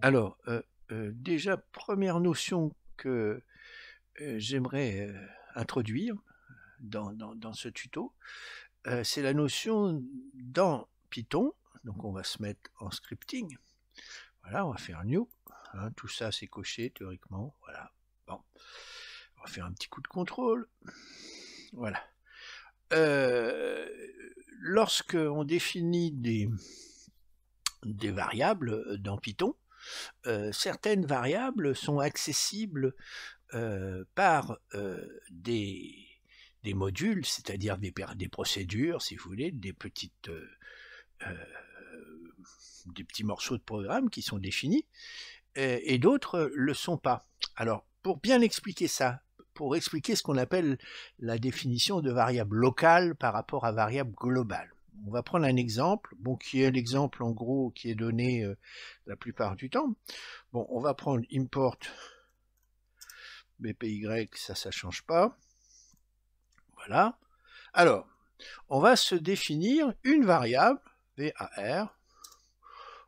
Alors, déjà, première notion que j'aimerais introduire dans ce tuto, c'est la notion dans Python. Donc, on va se mettre en scripting. Voilà, on va faire new. Hein, tout ça, c'est coché théoriquement. Voilà. Bon, on va faire un petit coup de contrôle. Voilà. Lorsque on définit des variables dans Python, certaines variables sont accessibles par des modules, c'est-à-dire des procédures, si vous voulez, des petits morceaux de programme qui sont définis, et d'autres le sont pas. Alors, pour bien expliquer ça, pour expliquer ce qu'on appelle la définition de variable locale par rapport à variable globale, on va prendre un exemple, bon, qui est l'exemple en gros qui est donné la plupart du temps. Bon, on va prendre import BPY, ça change pas. Voilà. Alors, on va se définir une variable, var.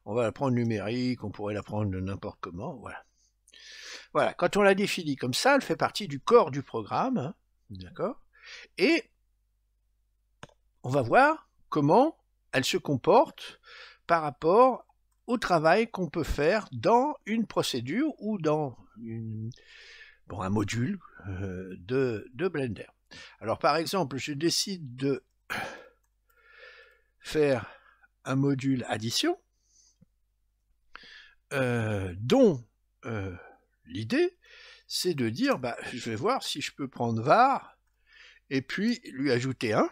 On va la prendre numérique, on pourrait la prendre n'importe comment, voilà. Voilà, quand on la définit comme ça, elle fait partie du corps du programme, hein, d'accord? Et on va voir comment elle se comporte par rapport au travail qu'on peut faire dans une procédure ou dans un module de Blender. Alors par exemple, je décide de faire un module addition dont l'idée c'est de dire je vais voir si je peux prendre var et puis lui ajouter 1,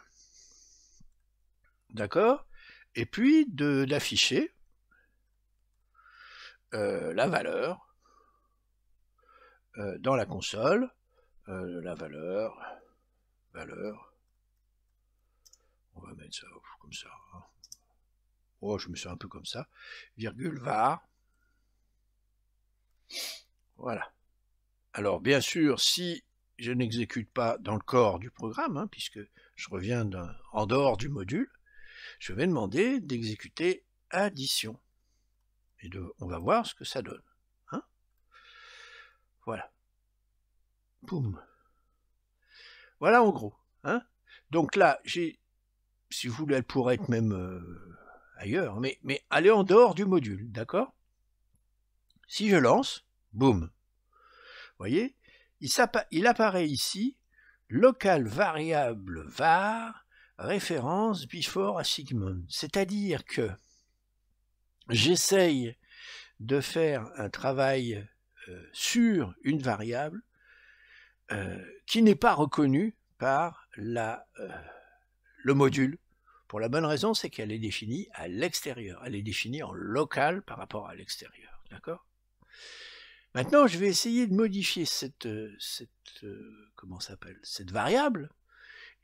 d'accord, et puis d'afficher la valeur dans la console, la valeur, on va mettre ça comme ça, hein. Oh, je me sens un peu comme ça, virgule var, voilà. Alors bien sûr, si je n'exécute pas dans le corps du programme, hein, puisque je reviens en dehors du module, je vais demander d'exécuter addition. Et on va voir ce que ça donne. Hein, voilà. Boum. Voilà en gros. Hein. Donc là, si vous voulez, elle pourrait être même ailleurs, mais elle est en dehors du module, d'accord? Si je lance, boum. Vous voyez, il apparaît ici local variable var référence before assignment. C'est-à-dire que j'essaye de faire un travail sur une variable qui n'est pas reconnue par le module. Pour la bonne raison, c'est qu'elle est définie à l'extérieur. Elle est définie en local par rapport à l'extérieur. D'accord ? Maintenant, je vais essayer de modifier cette variable,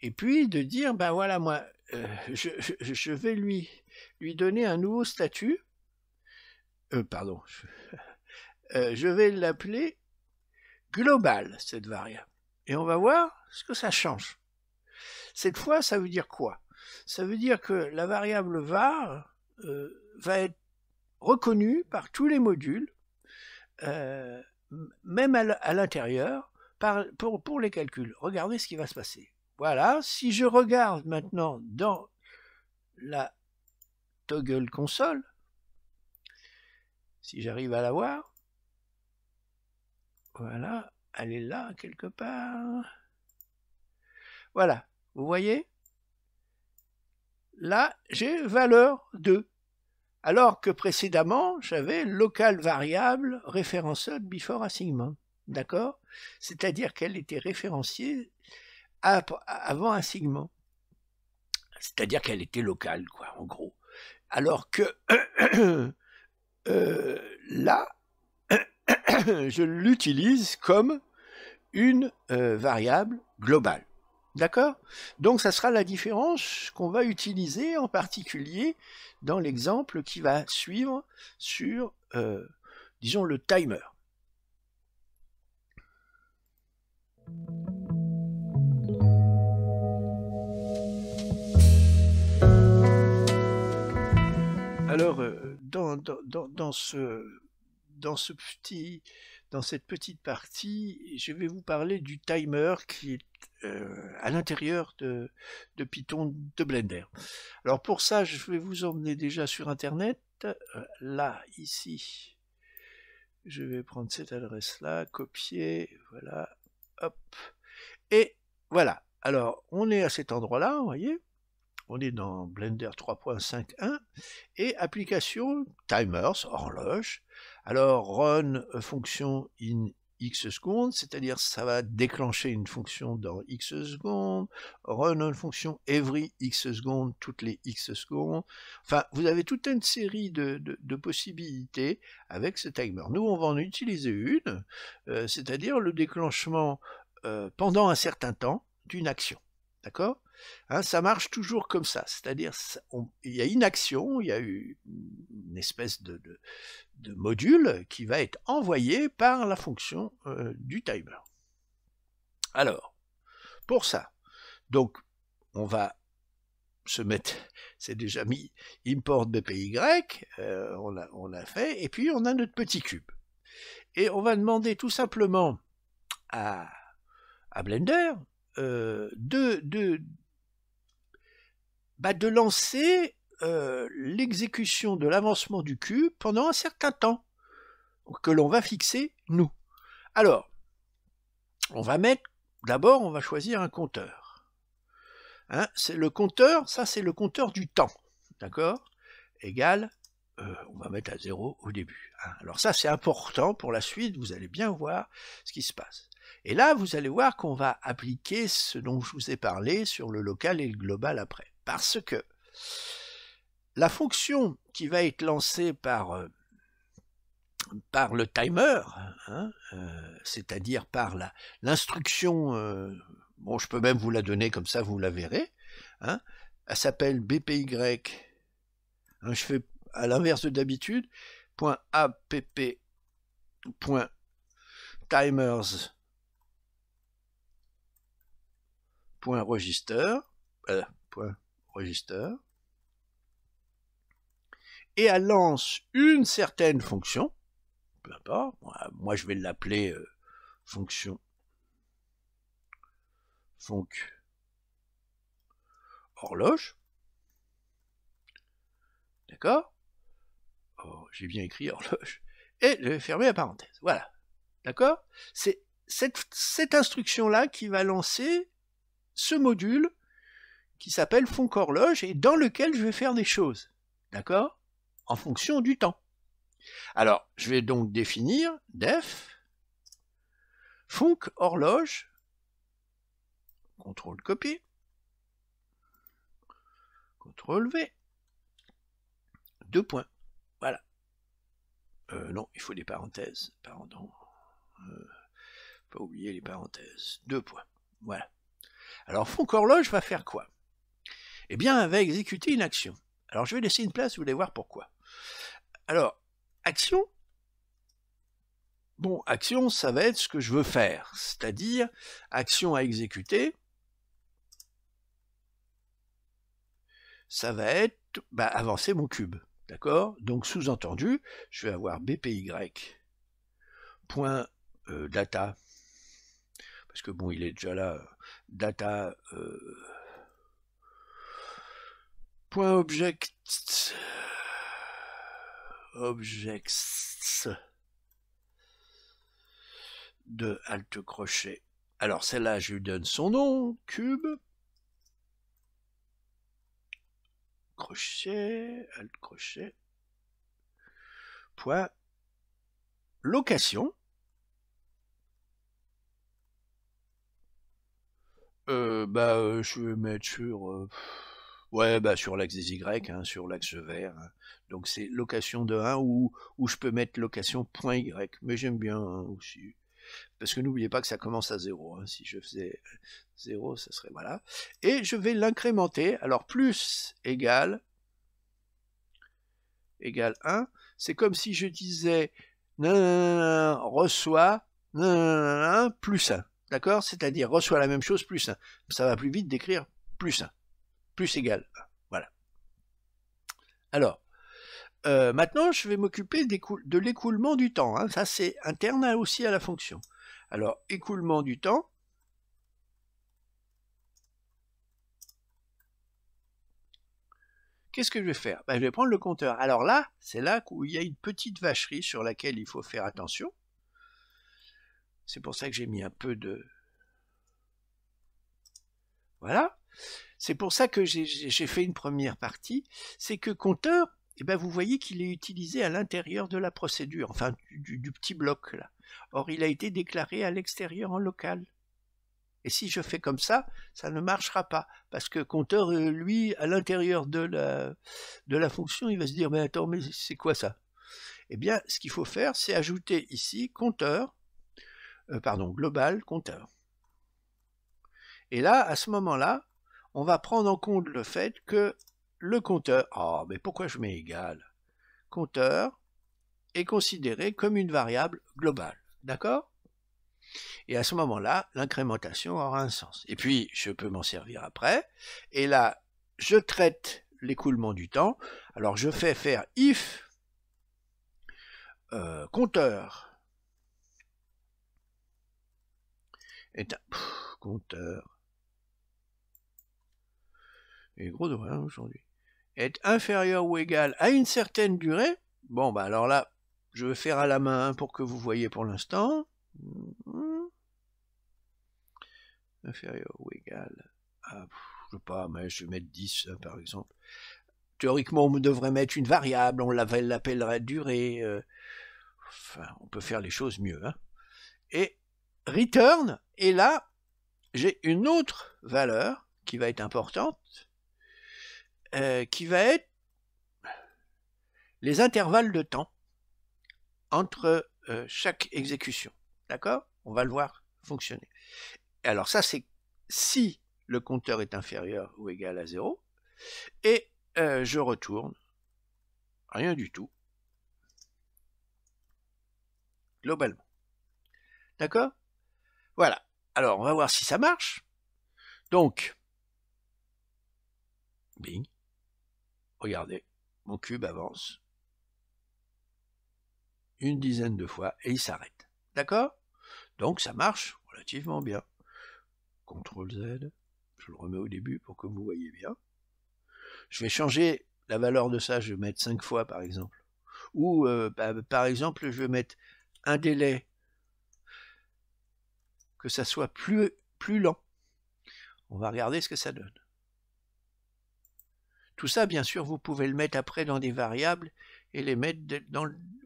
et puis de dire, voilà, moi, je vais lui donner un nouveau statut. Pardon. Je vais l'appeler global, cette variable. Et on va voir ce que ça change. Cette fois, ça veut dire quoi? Ça veut dire que la variable var va être reconnue par tous les modules, même à l'intérieur, pour les calculs. Regardez ce qui va se passer. Voilà, si je regarde maintenant dans la toggle console, si j'arrive à la voir, voilà, elle est là quelque part. Voilà, vous voyez? Là, j'ai valeur 2. Alors que précédemment, j'avais local variable référenced before assignment. D'accord? C'est-à-dire qu'elle était référenciée avant assignment. C'est-à-dire qu'elle était locale, quoi, en gros. Alors que là, je l'utilise comme une variable globale. D'accord? Donc ça sera la différence qu'on va utiliser en particulier dans l'exemple qui va suivre sur, disons, le timer. Alors, dans dans cette petite partie, je vais vous parler du timer qui est à l'intérieur de Python de Blender. Alors pour ça, je vais vous emmener déjà sur Internet. Là, ici, je vais prendre cette adresse-là, copier, voilà, hop, et voilà. Alors, on est à cet endroit-là, vous voyez, on est dans Blender 3.5.1, et application, timers, horloge. Alors, run fonction in X secondes, c'est-à-dire ça va déclencher une fonction dans X secondes, run une fonction every X secondes, toutes les X secondes. Enfin, vous avez toute une série de possibilités avec ce timer. Nous, on va en utiliser une, c'est-à-dire le déclenchement pendant un certain temps d'une action. D'accord ? Hein, ça marche toujours comme ça, c'est-à-dire il y a une action, il y a eu une espèce de module qui va être envoyé par la fonction du timer. Alors, pour ça, donc on va se mettre, c'est déjà mis, import BPY, on a fait, et puis on a notre petit cube. Et on va demander tout simplement à Blender de lancer l'exécution de l'avancement du cube pendant un certain temps que l'on va fixer nous. Alors, on va mettre, d'abord on va choisir un compteur. Hein, c'est le compteur, ça c'est le compteur du temps, d'accord, égal, on va mettre à 0 au début. Hein. Alors ça c'est important pour la suite, vous allez bien voir ce qui se passe. Et là vous allez voir qu'on va appliquer ce dont je vous ai parlé sur le local et le global après. Parce que la fonction qui va être lancée par le timer, hein, c'est-à-dire par l'instruction, bon je peux même vous la donner comme ça vous la verrez, hein, elle s'appelle BPY, hein, je fais à l'inverse de d'habitude, .app.timers.register, .register, et elle lance une certaine fonction, peu importe, moi je vais l'appeler fonction horloge, d'accord, oh, j'ai bien écrit horloge, et je vais fermer la parenthèse, voilà, d'accord, c'est cette instruction-là qui va lancer ce module qui s'appelle fonc-horloge et dans lequel je vais faire des choses, d'accord, en fonction du temps. Alors, je vais donc définir def fonc-horloge, CTRL-copier, CTRL-V, 2 points, voilà. Non, il faut des parenthèses, pardon, pas oublier les parenthèses, 2 points, voilà. Alors, fonc-horloge va faire quoi? Eh bien, elle va exécuter une action. Alors, je vais laisser une place, vous allez voir pourquoi. Alors, action, bon, action, ça va être ce que je veux faire, c'est-à-dire action à exécuter, ça va être avancer mon cube, d'accord? Donc, sous-entendu, je vais avoir BPY, point data, parce que bon, il est déjà là, data, point objects de alt crochet. Alors celle-là, je lui donne son nom, cube, crochet, alt crochet, point location. Je vais mettre sur sur l'axe des Y, hein, sur l'axe vert. Hein. Donc c'est location de 1 ou je peux mettre location point Y, mais j'aime bien aussi. Parce que n'oubliez pas que ça commence à 0. Hein. Si je faisais 0, ça serait voilà. Et je vais l'incrémenter. Alors plus égale 1. C'est comme si je disais reçoit plus 1. D'accord? C'est-à-dire reçoit la même chose plus 1. Ça va plus vite d'écrire plus 1. Plus égal 1. Voilà. Alors, Maintenant, je vais m'occuper de l'écoulement du temps. Hein. Ça, c'est interne aussi à la fonction. Alors, écoulement du temps. Qu'est-ce que je vais faire? Je vais prendre le compteur. Alors là, c'est là où il y a une petite vacherie sur laquelle il faut faire attention. C'est pour ça que j'ai mis un peu de... Voilà. C'est pour ça que j'ai fait une première partie. C'est que compteur, vous voyez qu'il est utilisé à l'intérieur de la procédure, enfin du petit bloc là. Or, il a été déclaré à l'extérieur en local. Et si je fais comme ça ne marchera pas. Parce que compteur, lui, à l'intérieur de la fonction, il va se dire, mais attends, mais c'est quoi ça? Eh bien, ce qu'il faut faire, c'est ajouter ici compteur, global compteur. Et là, à ce moment-là, on va prendre en compte le fait que le compteur, mais pourquoi je mets égal? Compteur est considéré comme une variable globale, d'accord? Et à ce moment-là, l'incrémentation aura un sens. Et puis, je peux m'en servir après. Et là, je traite l'écoulement du temps. Alors, je fais faire if compteur est un... compteur est gros doigt aujourd'hui. Est inférieur ou égal à une certaine durée. Bon, alors là, je vais faire à la main pour que vous voyez pour l'instant. Inférieur ou égal à, je sais pas, mais je vais mettre 10 par exemple. Théoriquement, on devrait mettre une variable, on l'appellerait durée. Enfin, on peut faire les choses mieux. Hein. Et return, et là, j'ai une autre valeur qui va être importante, qui va être les intervalles de temps entre chaque exécution. D'accord? On va le voir fonctionner. Alors ça, c'est si le compteur est inférieur ou égal à 0, et je retourne rien du tout, globalement. D'accord? Voilà. Alors, on va voir si ça marche. Donc, bing, regardez, mon cube avance une dizaine de fois et il s'arrête. D'accord? Donc, ça marche relativement bien. CTRL Z, je le remets au début pour que vous voyez bien. Je vais changer la valeur de ça, je vais mettre 5 fois par exemple. Ou par exemple, je vais mettre un délai, que ça soit plus lent. On va regarder ce que ça donne. Tout ça, bien sûr, vous pouvez le mettre après dans des variables et les mettre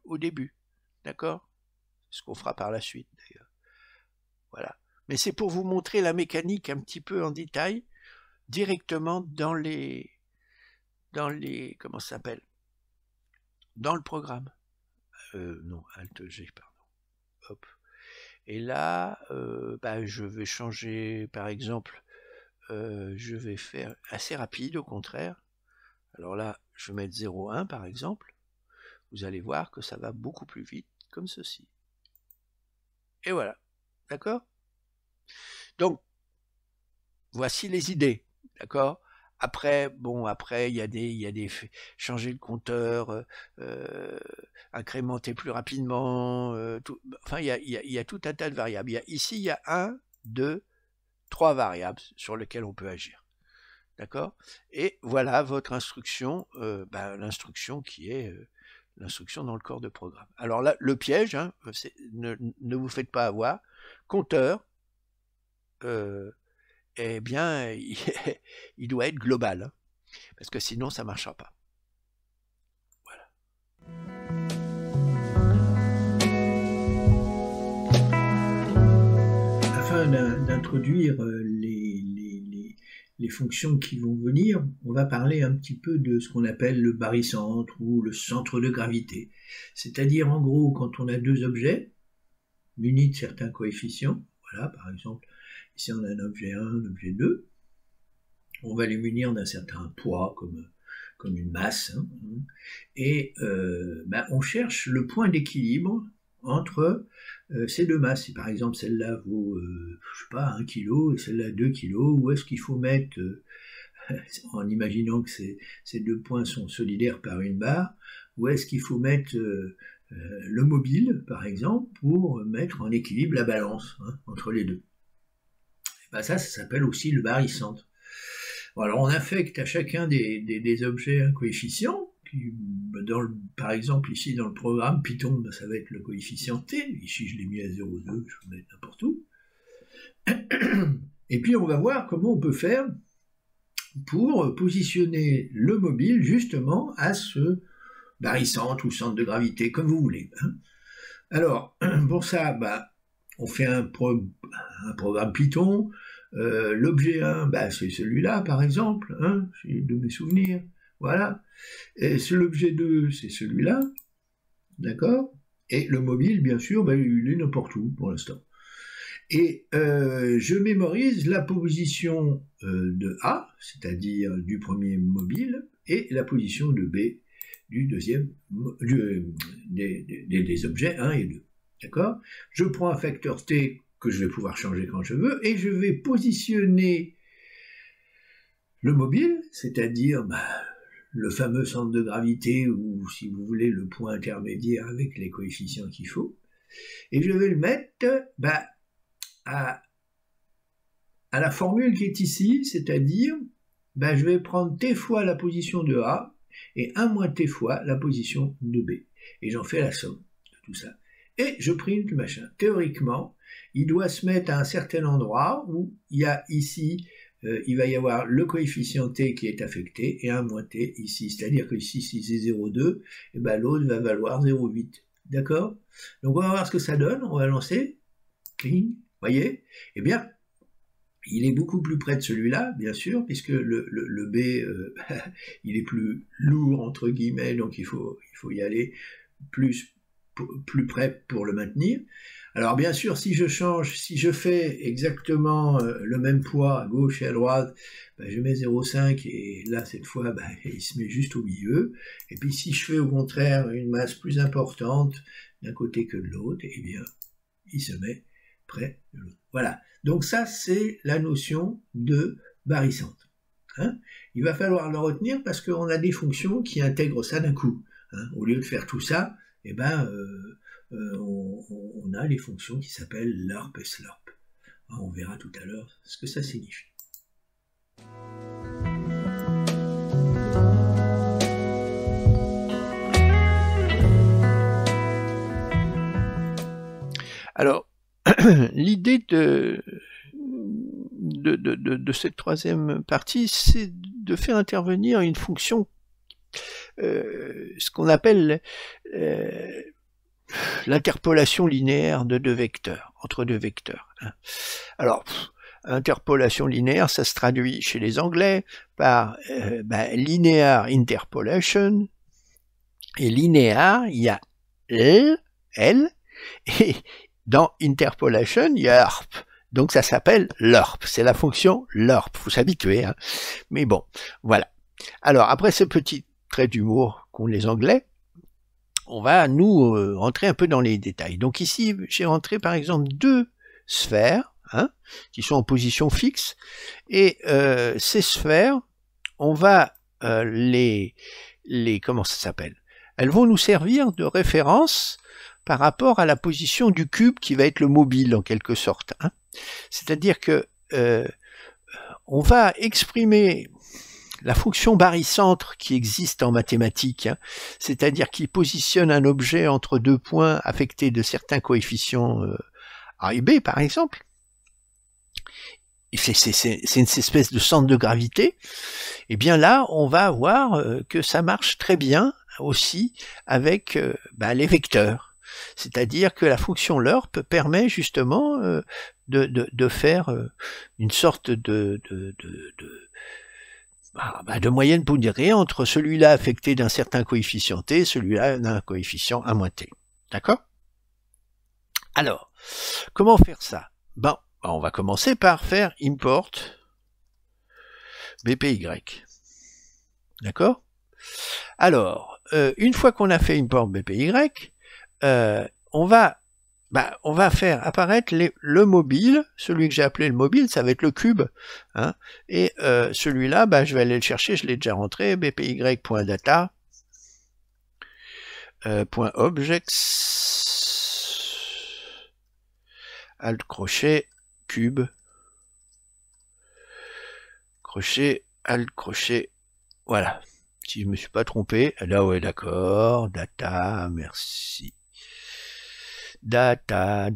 au début. D'accord? Ce qu'on fera par la suite, d'ailleurs. Voilà. Mais c'est pour vous montrer la mécanique un petit peu en détail, directement dans les comment ça s'appelle? Dans le programme. Non, Alt G, pardon. Hop. Et là, je vais changer, par exemple, je vais faire assez rapide, au contraire. Alors là, je vais mettre 0,1 par exemple. Vous allez voir que ça va beaucoup plus vite, comme ceci. Et voilà. D'accord? Donc, voici les idées. D'accord? Après, il y a des changer le compteur, incrémenter plus rapidement, enfin, il y a tout un tas de variables. Ici, il y a 1, 2, 3 variables sur lesquelles on peut agir. D'accord? Et voilà votre instruction, l'instruction qui est l'instruction dans le corps de programme. Alors là, le piège, hein, ne vous faites pas avoir, compteur, eh bien, il doit être global, hein, parce que sinon ça ne marchera pas. Voilà. Afin d'introduire les fonctions qui vont venir, on va parler un petit peu de ce qu'on appelle le barycentre ou le centre de gravité. C'est-à-dire, en gros, quand on a deux objets munis de certains coefficients, voilà, par exemple, ici on a un objet 1, un objet 2, on va les munir d'un certain poids, comme une masse, hein, et on cherche le point d'équilibre entre ces deux masses. Si par exemple celle-là vaut, je sais pas, 1 kg et celle-là 2 kg, où est-ce qu'il faut mettre, en imaginant que ces deux points sont solidaires par une barre, où est-ce qu'il faut mettre le mobile, par exemple, pour mettre en équilibre la balance entre les deux. Et ben ça s'appelle aussi le barycentre. Bon, alors on affecte à chacun des objets un coefficient, qui, par exemple ici dans le programme Python, ça va être le coefficient t, ici je l'ai mis à 0,2, je peux le mettre n'importe où. Et puis on va voir comment on peut faire pour positionner le mobile justement à ce barycentre ou centre de gravité, comme vous voulez. Alors, pour ça, on fait un programme Python. L'objet 1, c'est celui-là, par exemple, de mes souvenirs. Voilà. Et l'objet 2, c'est celui-là. D'accord? Et le mobile, bien sûr, il est n'importe où pour l'instant. Et je mémorise la position de A, c'est-à-dire du premier mobile, et la position de B, du deuxième, des objets 1 et 2. D'accord? Je prends un facteur T que je vais pouvoir changer quand je veux, et je vais positionner le mobile, c'est-à-dire le fameux centre de gravité, ou si vous voulez, le point intermédiaire avec les coefficients qu'il faut, et je vais le mettre à la formule qui est ici, c'est-à-dire je vais prendre t fois la position de A et 1 moins t fois la position de B. Et j'en fais la somme de tout ça. Et je print le machin. Théoriquement, il doit se mettre à un certain endroit où il y a ici, il va y avoir le coefficient t qui est affecté et 1 moins t ici. C'est-à-dire que ici, si c'est 0,2, l'autre va valoir 0,8. D'accord? Donc on va voir ce que ça donne. On va lancer. Clean. Voyez? Eh bien, il est beaucoup plus près de celui-là, bien sûr, puisque le B, il est plus lourd, entre guillemets, donc il faut y aller plus près pour le maintenir. Alors bien sûr, si je fais exactement le même poids à gauche et à droite, je mets 0,5 et là, cette fois, il se met juste au milieu. Et puis si je fais au contraire une masse plus importante d'un côté que de l'autre, eh bien, il se met près de l'autre. Voilà. Donc ça, c'est la notion de barycentre. Il va falloir le retenir parce qu'on a des fonctions qui intègrent ça d'un coup. Au lieu de faire tout ça, on a les fonctions qui s'appellent lerp et slurp. On verra tout à l'heure ce que ça signifie. Alors, l'idée de cette troisième partie, c'est de faire intervenir une fonction, ce qu'on appelle l'interpolation linéaire de deux vecteurs, entre deux vecteurs. Alors, interpolation linéaire, ça se traduit chez les Anglais par linear interpolation, et linéaire, il y a L, et dans interpolation, il y a lerp. Donc ça s'appelle lerp. C'est la fonction lerp. Faut s'habituer. Mais bon, voilà. Alors, après ce petit trait d'humour qu'ont les Anglais, on va nous rentrer un peu dans les détails. Donc ici, j'ai rentré par exemple deux sphères qui sont en position fixe. Et ces sphères, on va comment ça s'appelle? Elles vont nous servir de référence par rapport à la position du cube qui va être le mobile en quelque sorte. C'est-à-dire que on va exprimer la fonction barycentre qui existe en mathématiques, c'est-à-dire qui positionne un objet entre deux points affectés de certains coefficients A et B par exemple. C'est une espèce de centre de gravité. Et bien là, on va voir que ça marche très bien aussi avec les vecteurs. C'est-à-dire que la fonction lerp permet justement de faire une sorte de moyenne pondérée entre celui-là affecté d'un certain coefficient t, celui-là d'un coefficient A moins t. D'accord? Alors, comment faire ça? On va commencer par faire import BPY. D'accord? Alors, une fois qu'on a fait import BPY, on va faire apparaître le mobile, celui que j'ai appelé le mobile, ça va être le cube, et celui-là, je vais aller le chercher, je l'ai déjà rentré, bpy.data, .objects alt crochet cube crochet alt crochet, voilà, si je me suis pas trompé, là ouais d'accord, data, merci, data,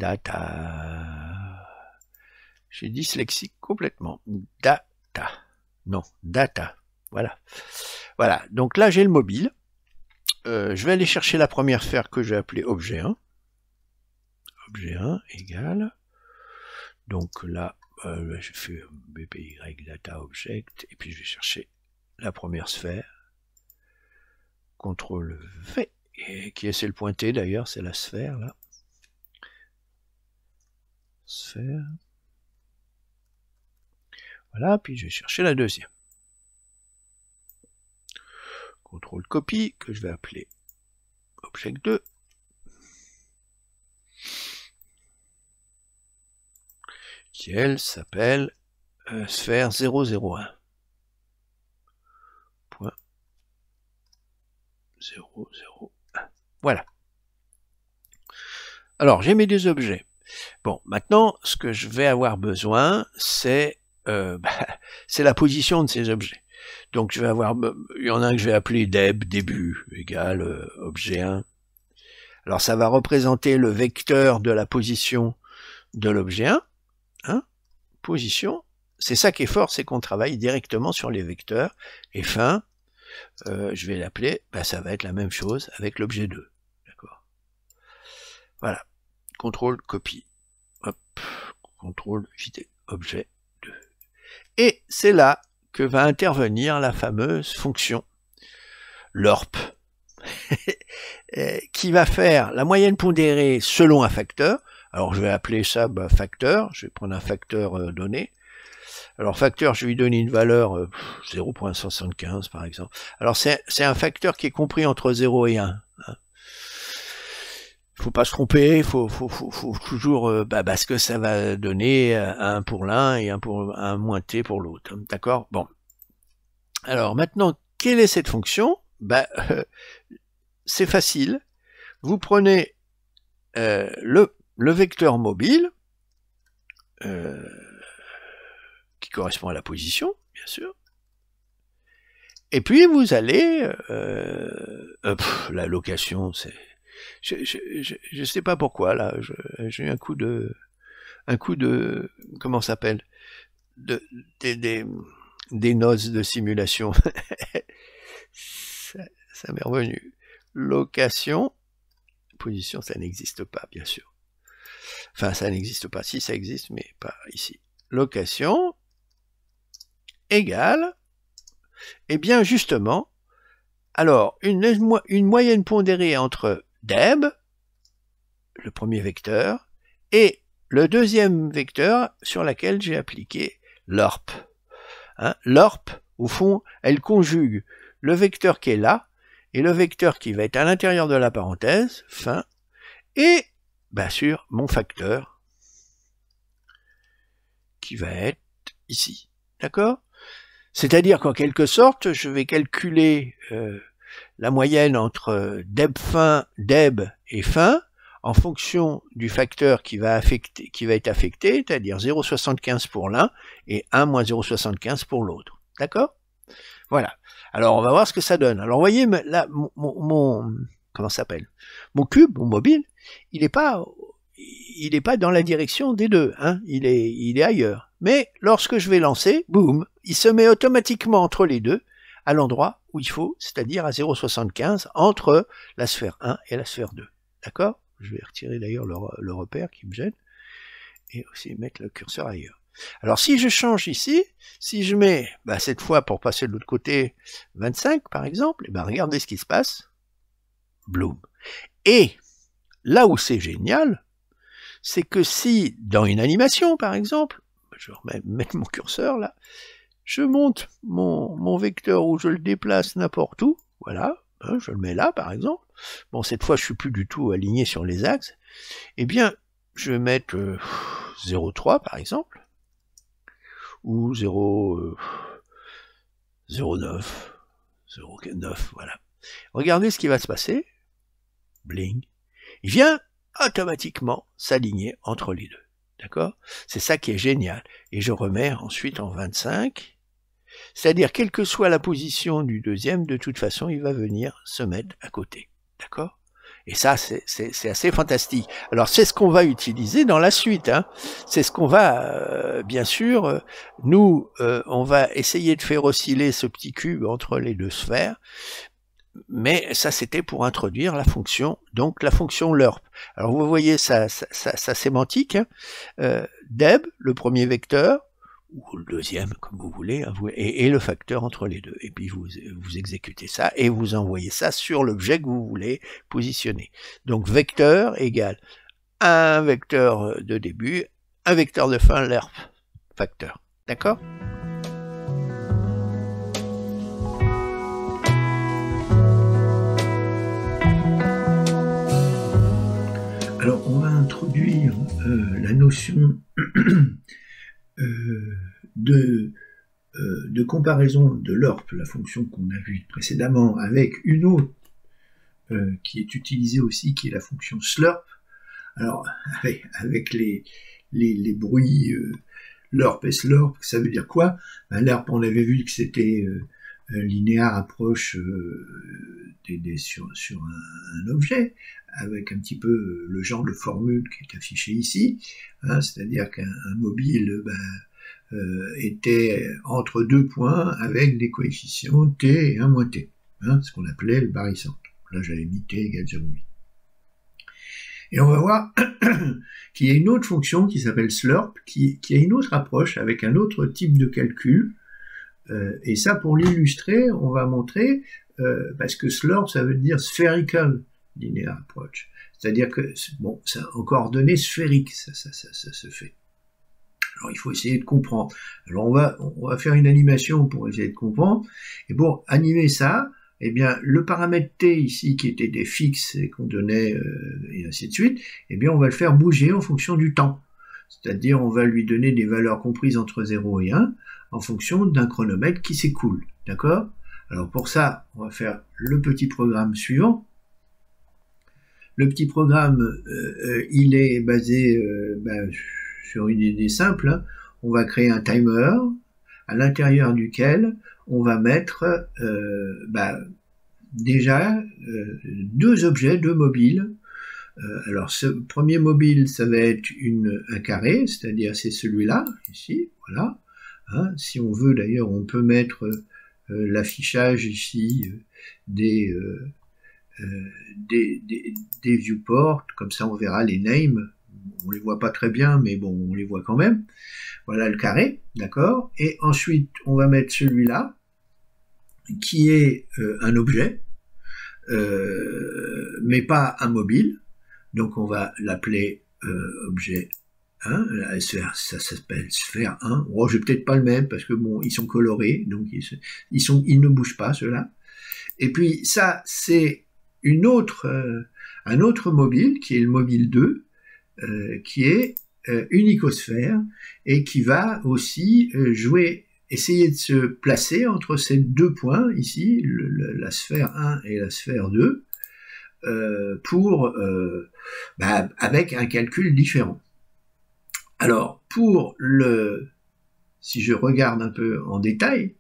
j'ai dyslexique complètement, data, non, data, voilà, donc là j'ai le mobile, je vais aller chercher la première sphère que j'ai appelée objet 1, égale, donc là, je fais bpy data object, et puis je vais chercher la première sphère, CTRL V, et qui essaie de le pointer d'ailleurs, c'est la sphère là, sphère, voilà, puis je vais chercher la deuxième, CTRL copie, que je vais appeler object 2, qui elle s'appelle sphère 001. Point 001. Voilà. Alors, j'ai mes deux objets. Bon, maintenant, ce que je vais avoir besoin, c'est la position de ces objets. Donc, je vais avoir, il y en a un que je vais appeler deb, début, égale objet 1. Alors, ça va représenter le vecteur de la position de l'objet 1. Hein, position, c'est ça qui est fort, c'est qu'on travaille directement sur les vecteurs, et fin, je vais l'appeler, ça va être la même chose avec l'objet 2, d'accord, voilà, CTRL copie, hop, CTRL JT, objet 2, et c'est là que va intervenir la fameuse fonction LORP, qui va faire la moyenne pondérée selon un facteur. Alors je vais appeler ça facteur, je vais prendre un facteur donné. Alors facteur, je vais lui donner une valeur 0.75 par exemple. Alors c'est un facteur qui est compris entre 0 et 1. Hein. Faut pas se tromper, faut toujours parce que ça va donner 1 pour l'un et 1 moins t pour l'autre. Hein, d'accord? Bon. Alors maintenant, quelle est cette fonction? C'est facile. Vous prenez le vecteur mobile, qui correspond à la position, bien sûr, et puis vous allez, la location, c'est, je sais pas pourquoi, là, j'ai eu un coup de, comment ça s'appelle, des noces de simulation, ça m'est revenu, location, position, ça n'existe pas, bien sûr. Enfin, ça n'existe pas. Si, ça existe, mais pas ici. Location égale, eh bien, justement, alors, une moyenne pondérée entre deb, le premier vecteur, et le deuxième vecteur sur lequel j'ai appliqué LORP. Hein, LORP, au fond, elle conjugue le vecteur qui est là, et le vecteur qui va être à l'intérieur de la parenthèse, fin, et bien sûr, mon facteur, qui va être ici. D'accord? C'est-à-dire qu'en quelque sorte, je vais calculer la moyenne entre deb et fin, en fonction du facteur qui va être affecté, c'est-à-dire 0,75 pour l'un et 1 moins 0,75 pour l'autre. D'accord? Voilà. Alors, on va voir ce que ça donne. Alors, vous voyez, là, comment ça s'appelle? Mon cube, mon mobile, il n'est pas dans la direction des deux, hein, il est ailleurs. Mais lorsque je vais lancer, boum, il se met automatiquement entre les deux, à l'endroit où il faut, c'est-à-dire à 0,75, entre la sphère 1 et la sphère 2. D'accord? Je vais retirer d'ailleurs le repère qui me gêne, et aussi mettre le curseur ailleurs. Alors si je change ici, si je mets, cette fois pour passer de l'autre côté, 25 par exemple, et regardez ce qui se passe, bloom. Et là où c'est génial, c'est que si, dans une animation par exemple, je vais mettre mon curseur là, je monte mon vecteur où je le déplace n'importe où, voilà, je le mets là par exemple, bon cette fois je suis plus du tout aligné sur les axes, eh bien je vais mettre 0,3 par exemple, ou 0,9, voilà. Regardez ce qui va se passer. bling, il vient automatiquement s'aligner entre les deux. D'accord? C'est ça qui est génial. Et je remets ensuite en 25. C'est-à-dire, quelle que soit la position du deuxième, de toute façon, il va venir se mettre à côté. D'accord? Et ça, c'est assez fantastique. Alors, c'est ce qu'on va utiliser dans la suite. Hein. C'est ce qu'on va, bien sûr, nous, on va essayer de faire osciller ce petit cube entre les deux sphères. Mais ça, c'était pour introduire la fonction, donc la fonction lerp. Alors, vous voyez sa sémantique. Hein. Deb, le premier vecteur, ou le deuxième, comme vous voulez, hein, et le facteur entre les deux. Et puis, vous exécutez ça et vous envoyez ça sur l'objet que vous voulez positionner. Donc, vecteur égale un vecteur de début, un vecteur de fin, lerp, facteur. D'accord ? Alors, on va introduire la notion de comparaison de lerp, la fonction qu'on a vue précédemment, avec une autre qui est utilisée aussi, qui est la fonction slurp. Alors, avec les bruits lerp et slurp, ça veut dire quoi? Ben, lerp, on avait vu que c'était linéaire approche sur un objet, avec un petit peu le genre de formule qui est affiché ici, hein, c'est-à-dire qu'un mobile était entre deux points avec des coefficients t et 1 moins t, hein, ce qu'on appelait le barycentre. Là, j'avais mis t égale 0,8. Et on va voir qu'il y a une autre fonction qui s'appelle slurp, qui a une autre approche avec un autre type de calcul. Et ça, pour l'illustrer, on va montrer, parce que slurp, ça veut dire spherical linear approach. C'est-à-dire que, bon, ça, en coordonnées sphériques, ça se fait. Alors, il faut essayer de comprendre. Alors, on va faire une animation pour essayer de comprendre. Et pour animer ça, eh bien, le paramètre t ici, qui était des fixes et qu'on donnait, et ainsi de suite, eh bien, on va le faire bouger en fonction du temps. C'est-à-dire, on va lui donner des valeurs comprises entre 0 et 1, en fonction d'un chronomètre qui s'écoule. D'accord? Alors, pour ça, on va faire le petit programme suivant. Le petit programme, il est basé sur une idée simple. Hein. On va créer un timer à l'intérieur duquel on va mettre déjà deux objets, deux mobiles. Alors ce premier mobile, ça va être un carré, c'est-à-dire c'est celui-là, ici, voilà. Hein. Si on veut d'ailleurs, on peut mettre l'affichage ici des viewports, comme ça on verra les names, on les voit pas très bien, mais bon, on les voit quand même. Voilà le carré, d'accord? Et ensuite, on va mettre celui-là, qui est un objet, mais pas un mobile, donc on va l'appeler objet 1, ça s'appelle sphère 1, oh, je vais peut-être pas le mettre, parce que bon, ils sont colorés, donc ils ne bougent pas, ceux-là. Et puis ça, c'est un autre mobile, qui est le mobile 2, qui est une icosphère, et qui va aussi essayer de se placer entre ces deux points, ici, la sphère 1 et la sphère 2, avec un calcul différent. Alors, si je regarde un peu en détail,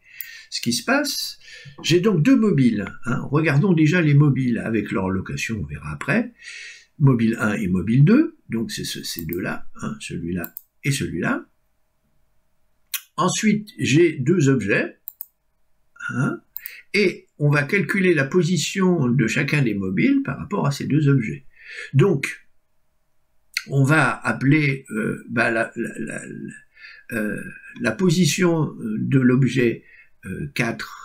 ce qui se passe, j'ai donc deux mobiles. Hein. Regardons déjà les mobiles avec leur location, on verra après. Mobile 1 et mobile 2, donc c'est ces deux-là, hein, celui-là et celui-là. Ensuite, j'ai deux objets, hein, et on va calculer la position de chacun des mobiles par rapport à ces deux objets. Donc, on va appeler la position de l'objet 4,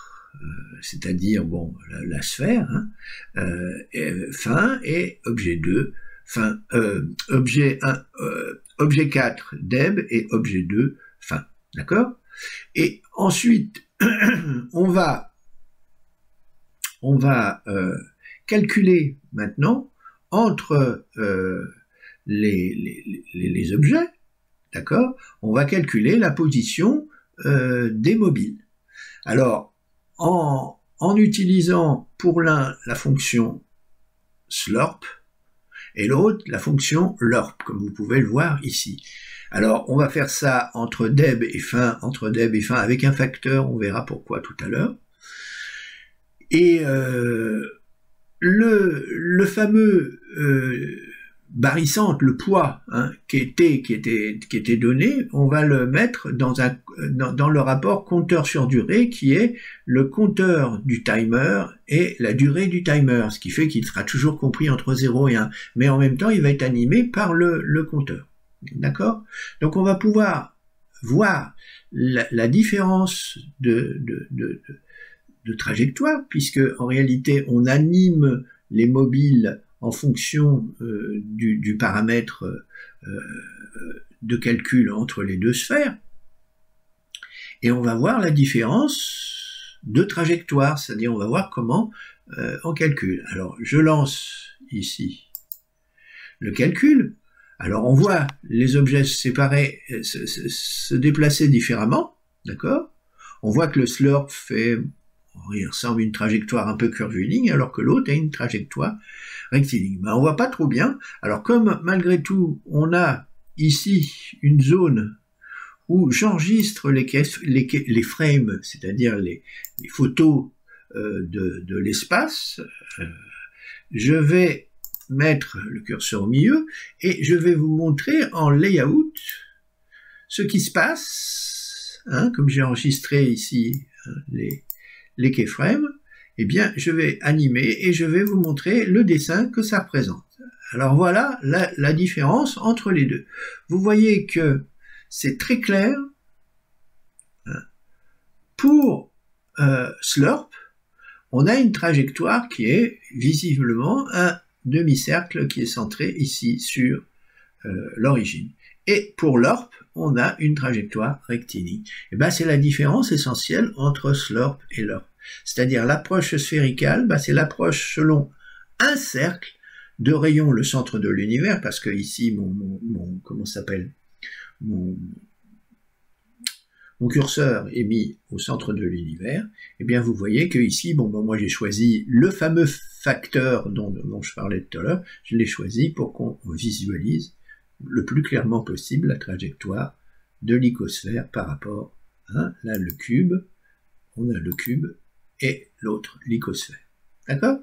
c'est-à-dire bon, la sphère, hein, fin, et objet 2, fin, objet 1, objet 4, deb, et objet 2, fin. D'accord? Et ensuite, on va calculer maintenant entre les objets, d'accord? On va calculer la position des mobiles. Alors, en utilisant pour l'un la fonction slurp, et l'autre la fonction lurp, comme vous pouvez le voir ici. Alors on va faire ça entre deb et fin, avec un facteur, on verra pourquoi tout à l'heure. Et le fameux barycentre, le poids qui était donné, on va le mettre dans le rapport compteur sur durée, qui est le compteur du timer et la durée du timer, ce qui fait qu'il sera toujours compris entre 0 et 1, mais en même temps il va être animé par le compteur. D'accord? Donc on va pouvoir voir la différence de trajectoire, puisque en réalité on anime les mobiles en fonction du paramètre de calcul entre les deux sphères, et on va voir la différence de trajectoire, c'est-à-dire on va voir comment on calcule. Alors je lance ici le calcul. Alors on voit les objets séparés se déplacer différemment, d'accord? On voit que le slurp il ressemble à une trajectoire un peu curviligne, alors que l'autre a une trajectoire rectiligne. Mais on voit pas trop bien. Alors comme malgré tout, on a ici une zone où j'enregistre les frames, c'est-à-dire les photos de l'espace, je vais mettre le curseur au milieu et je vais vous montrer en layout ce qui se passe, comme j'ai enregistré ici les keyframes, eh bien je vais animer et je vais vous montrer le dessin que ça représente. Alors voilà la différence entre les deux. Vous voyez que c'est très clair. Pour slurp, on a une trajectoire qui est visiblement un demi-cercle qui est centré ici sur l'origine. Et pour lurp, on a une trajectoire rectiligne. Et ben c'est la différence essentielle entre slurp et lurp. C'est-à-dire l'approche sphéricale, c'est l'approche selon un cercle de rayon, le centre de l'univers, parce que ici comment s'appelle, mon curseur est mis au centre de l'univers. Et bien vous voyez que ici, moi j'ai choisi le fameux facteur dont je parlais tout à l'heure, je l'ai choisi pour qu'on visualise le plus clairement possible la trajectoire de l'icosphère par rapport à là le cube, on a le cube et l'autre l'icosphère. D'accord?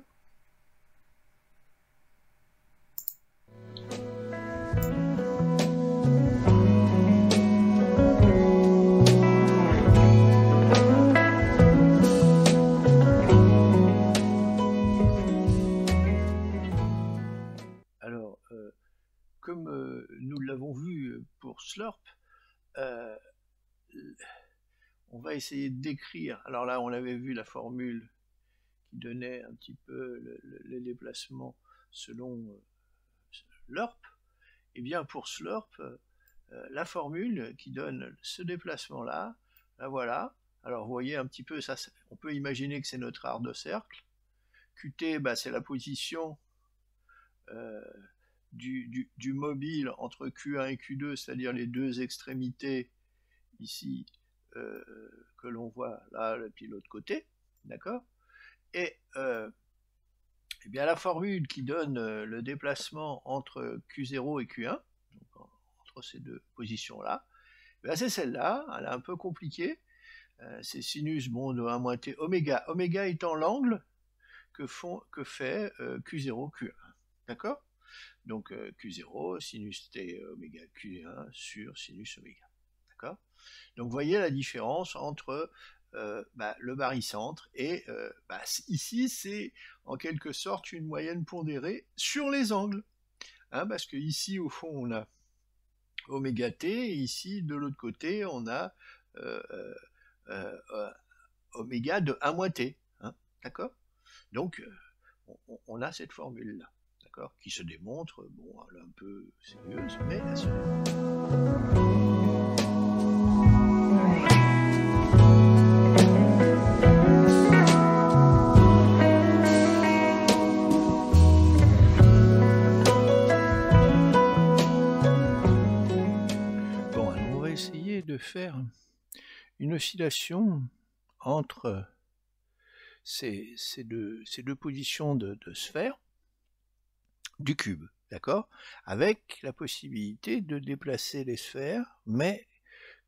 Alors, comme nous l'avons vu pour slurp, on va essayer de décrire. Alors là, on avait vu la formule qui donnait un petit peu les déplacements selon lurp. Et bien pour slurp, la formule qui donne ce déplacement-là, la voilà. Alors vous voyez un petit peu, ça, on peut imaginer que c'est notre art de cercle. QT, c'est la position du mobile entre Q1 et Q2, c'est-à-dire les deux extrémités ici que l'on voit là et puis l'autre côté, d'accord? Et eh bien la formule qui donne le déplacement entre Q0 et Q1, donc entre ces deux positions-là, c'est celle-là. Elle est un peu compliquée. C'est sinus de 1 moins t oméga. Oméga étant l'angle que fait Q0, Q1. D'accord? Donc Q0, sinus t oméga Q1 sur sinus oméga. D'accord? Donc vous voyez la différence entre le barycentre et ici c'est en quelque sorte une moyenne pondérée sur les angles. Parce que ici au fond on a oméga t, et ici de l'autre côté on a oméga de 1 moins t. D'accord? Donc on a cette formule là, d'accord, qui se démontre, elle est un peu sérieuse, mais elle se démontre. De faire une oscillation entre ces deux positions de sphère. du cube, d'accord? Avec la possibilité de déplacer les sphères, mais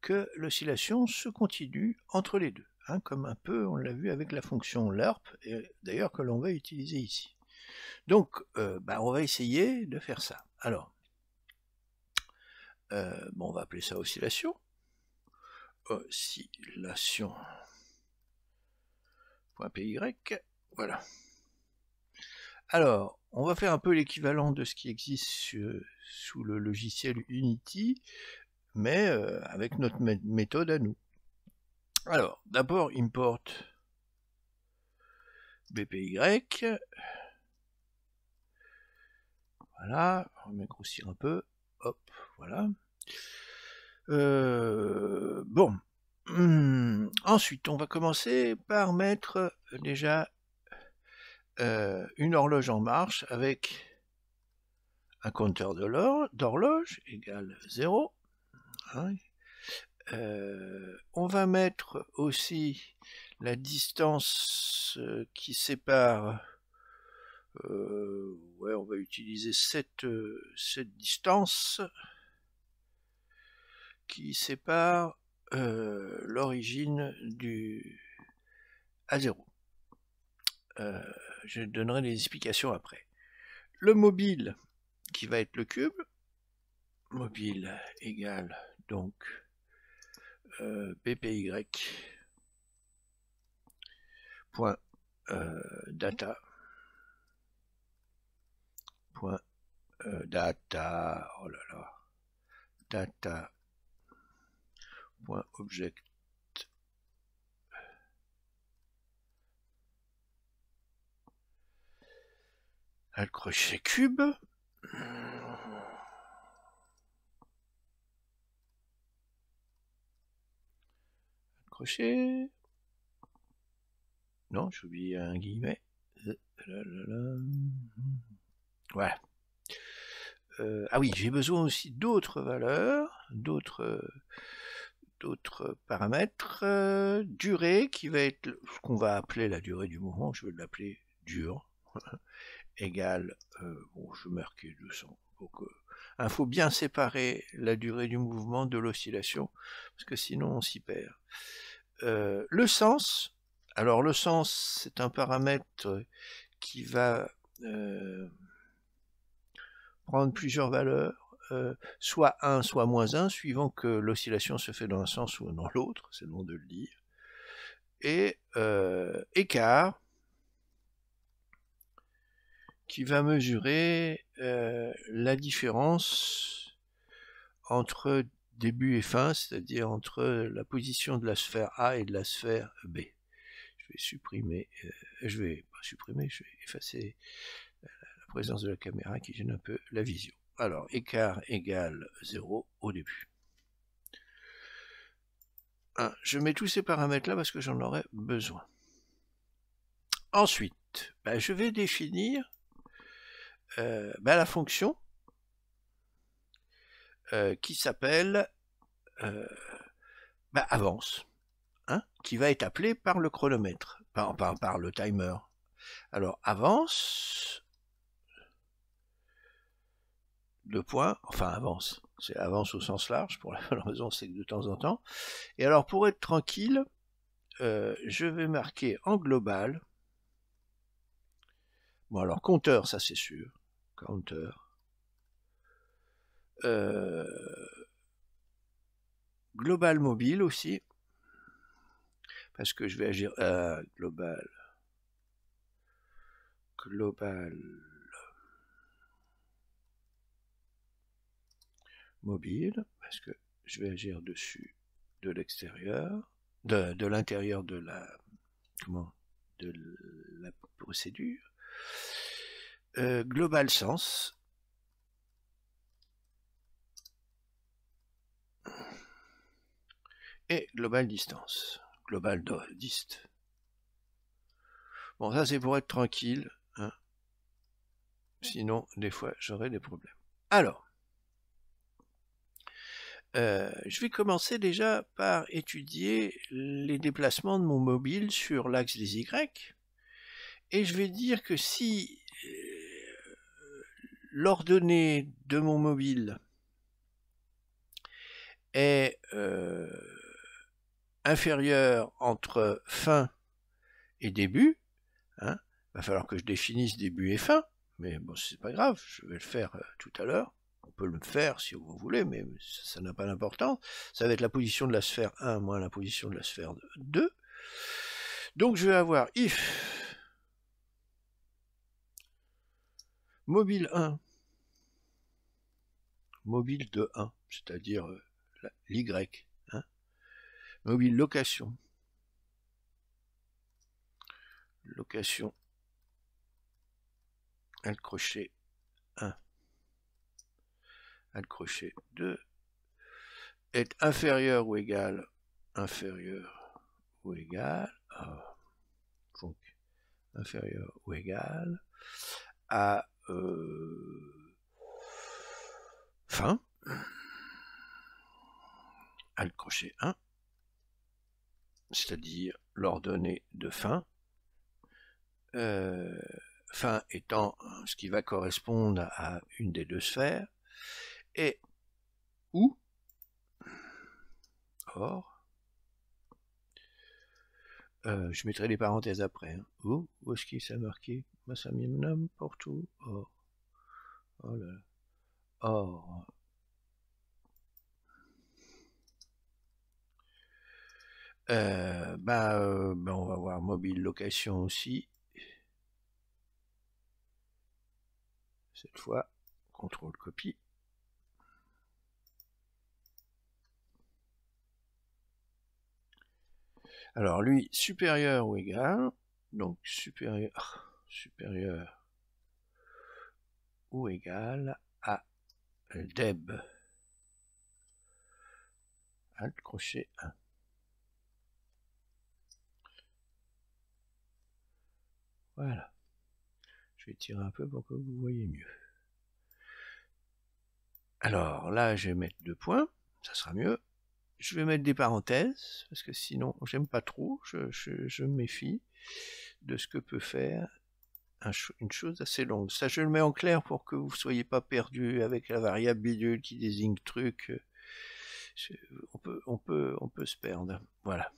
que l'oscillation se continue entre les deux, hein, comme un peu on l'a vu avec la fonction lerp, et d'ailleurs que l'on va utiliser ici. Donc, on va essayer de faire ça. Alors, on va appeler ça oscillation. Oscillation.py, voilà. Alors, on va faire un peu l'équivalent de ce qui existe sous le logiciel Unity, mais avec notre méthode à nous. Alors, d'abord, import BPY. Voilà, on va grossir un peu. Hop, voilà. Bon. Ensuite, on va commencer par mettre déjà une horloge en marche avec un compteur d'horloge égale 0. Hein. On va mettre aussi la distance qui sépare. On va utiliser cette distance qui sépare l'origine du A0. Je donnerai des explications après. Le mobile qui va être le cube, mobile égale donc PPY point data point data, oh là là, data point object le crochet cube. Crochet. Non, j'ai oublié un guillemet. Voilà. Ah oui, j'ai besoin aussi d'autres valeurs, d'autres paramètres. Durée, qui va être ce qu'on va appeler la durée du mouvement, je vais l'appeler dur, égale, je vais marquer 200. Il faut bien séparer la durée du mouvement de l'oscillation, parce que sinon on s'y perd. Le sens, alors le sens, c'est un paramètre qui va prendre plusieurs valeurs, soit 1, soit moins 1, suivant que l'oscillation se fait dans un sens ou dans l'autre, c'est le nom de le dire. Et écart, qui va mesurer la différence entre début et fin, c'est-à-dire entre la position de la sphère A et de la sphère B. Je vais supprimer, je vais effacer la présence de la caméra qui gêne un peu la vision. Alors, écart égale 0 au début. Je mets tous ces paramètres-là parce que j'en aurai besoin. Ensuite, je vais définir la fonction qui s'appelle avance, hein, qui va être appelée par le chronomètre, par le timer. Alors, avance, avance, c'est avance au sens large, pour la bonne raison, c'est que de temps en temps. Et alors, pour être tranquille, je vais marquer en global, bon alors, compteur, ça c'est sûr, compteur, global mobile aussi, parce que je vais agir global mobile, parce que je vais agir dessus de l'extérieur, de l'intérieur de la procédure. Global sens, et global distance, global dist. Bon, ça c'est pour être tranquille, hein. Sinon des fois j'aurai des problèmes. Alors, je vais commencer déjà par étudier les déplacements de mon mobile sur l'axe des Y, et je vais dire que si l'ordonnée de mon mobile est inférieure entre fin et début, hein, va falloir que je définisse début et fin, mais bon, c'est pas grave, je vais le faire tout à l'heure. On peut le faire si vous voulez, mais ça n'a pas d'importance. Ça va être la position de la sphère 1 moins la position de la sphère 2. Donc je vais avoir if mobile 1, mobile de 1, c'est-à-dire l'y, hein, mobile location, location, alt crochet 1, alt crochet 2, est inférieur ou égal, donc inférieur ou égal à fin, alt crochet 1, c'est-à-dire l'ordonnée de fin, fin étant ce qui va correspondre à une des deux sphères, et ou, or, je mettrai les parenthèses après, hein. Où est-ce qu'il s'est marqué? Moi ça me nomme n'importe où, or, oh là là, or, on va voir mobile location aussi, cette fois, contrôle copie. Alors lui, supérieur ou égal, donc supérieur ou égal à deb, alt crochet 1. Voilà. Je vais tirer un peu pour que vous voyez mieux. Alors là, je vais mettre 2 points, ça sera mieux. Je vais mettre des parenthèses, parce que sinon, j'aime pas trop, je me méfie de ce que peut faire une chose assez longue. Ça, je le mets en clair pour que vous ne soyez pas perdu avec la variable bidule qui désigne truc. On peut se perdre. Voilà.